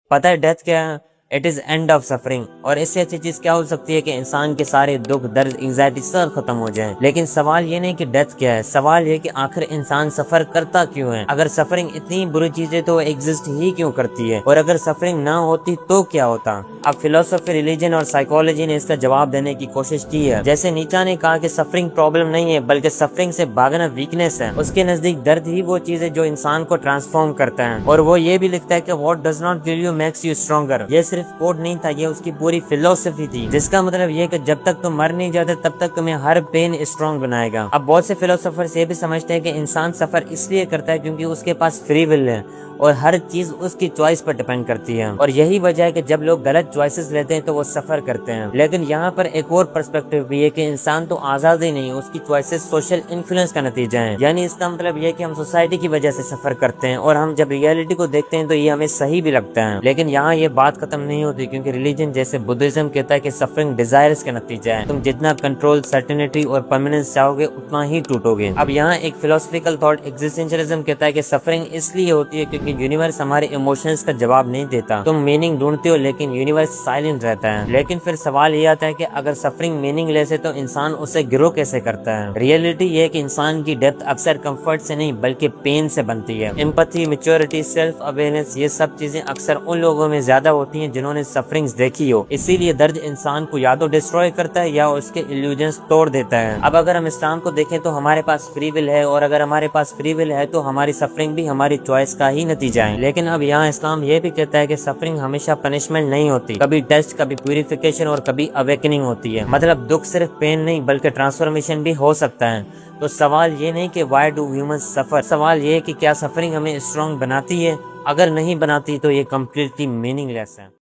پتہ ہے ڈیتھ کیا ہے؟ It is and of suffering. اور اس سے اچھی چیز کیا ہو سکتی ہے کہ انسان کے سارے دکھ درد انگزائٹی سب ختم ہو جائیں۔ لیکن سوال یہ نہیں کہ ڈیتھ کیا ہے، سوال یہ کہ آخر انسان سفر کرتا کیوں ہے؟ اگر سفرنگ اتنی بری چیز ہے تو وہ ایگزسٹ ہی کیوں کرتی ہے؟ اور اگر سفرنگ نہ ہوتی تو کیا ہوتا؟ اب فلسفی، ریلیجن اور سائیکالوجی نے اس کا جواب دینے کی کوشش کی ہے۔ جیسے نیچا نے کہا کہ سفرنگ پرابلم نہیں ہے بلکہ سفرنگ سے بھاگنا ویکنیس ہے۔ اس کے نزدیک درد ہی وہ چیز ہے جو انسان کو ٹرانسفارم کرتا ہے۔ اور وہ یہ بھی لکھتا ہے کہ واٹ ڈز ناٹ کل یو میکس یو اسٹرانگر۔ یہ صرف کوڈ نہیں تھا، یہ اس کی پوری فلسفی تھی، جس کا مطلب یہ کہ جب تک تم مر نہیں جاتے تب تک تمہیں ہر پین اسٹرانگ بنائے گا۔ اب بہت سے فلسفرز یہ بھی سمجھتے ہیں کہ انسان سفر اس لیے کرتا ہے کیونکہ اس کے پاس فری ول ہے اور ہر چیز اس کی چوائس پر ڈیپینڈ کرتی ہے، اور یہی وجہ ہے کہ جب لوگ غلط چوائسز لیتے ہیں تو وہ سفر کرتے ہیں۔ لیکن یہاں پر ایک اور پرسپیکٹو بھی ہے کہ انسان تو آزاد ہی نہیں، اس کی چوائسز سوشل انفلوئنس کا نتیجہ ہیں۔ یعنی اس کا مطلب یہ کہ ہم سوسائٹی کی وجہ سے سفر کرتے ہیں، اور ہم جب ریئلٹی کو دیکھتے ہیں تو یہ ہمیں صحیح بھی لگتا ہے۔ لیکن یہاں یہ بات ختم نہیں ہوتی، کیونکہ ریلیجن جیسے بدھزم کہتا ہے کہ سفرنگ ڈیزائرز کا نتیجہ ہے، تم جتنا کنٹرول، سرٹینٹی اور پرماننس چاہو گے اتنا ہی ٹوٹو گے۔ اب یہاں ایک فلسفیکل تھاٹ ایگزسٹنشلزم کہتا ہے کہ سفرنگ اس لیے ہوتی ہے کیونکہ یونیورس ہمارے ایموشنز کا جواب نہیں دیتا۔ تم میننگ ڈھونڈتے ہو لیکن یونیورس سائلنٹ رہتا ہے۔ لیکن پھر سوال یہ آتا ہے کہ اگر سفرنگ میننگ لیس ہے تو انسان اسے گرو کیسے کرتا ہے؟ ریئلٹی یہ ہے کہ انسان کی ڈیپتھ اکثر کمفرٹ سے نہیں بلکہ پین سے بنتی ہے۔ امپتھی، میچورٹی، سیلف اویئرنس، یہ سب چیزیں اکثر ان لوگوں میں زیادہ ہوتی ہیں جنہوں نے سفرنگز دیکھی ہو۔ اسی لیے درد انسان کو یا تو ڈسٹروائے کرتا ہے یا اس کے ایلیوژنز توڑ دیتا ہے۔ اب اگر ہم اسلام کو دیکھیں تو ہمارے پاس فری ول ہے، اور اگر ہمارے پاس فری ول ہے تو ہماری سفرنگ بھی ہماری چوائس کا ہی نتیجہ ہے۔ لیکن اب یہاں اسلام یہ بھی کہتا ہے کہ سفرنگ ہمیشہ پنشمنٹ نہیں ہوتی، کبھی ٹیسٹ، کبھی پیوریفیکیشن اور کبھی اویکننگ ہوتی ہے۔ مطلب دکھ صرف پین نہیں بلکہ ٹرانسفارمیشن بھی ہو سکتا ہے۔ تو سوال یہ نہیں کہ وائی ڈو ہیومنز سفر، سوال یہ ہے کہ کیا سفرنگ ہمیں اسٹرانگ بناتی ہے؟ اگر نہیں بناتی تو یہ کمپلیٹلی میننگ لیس ہے۔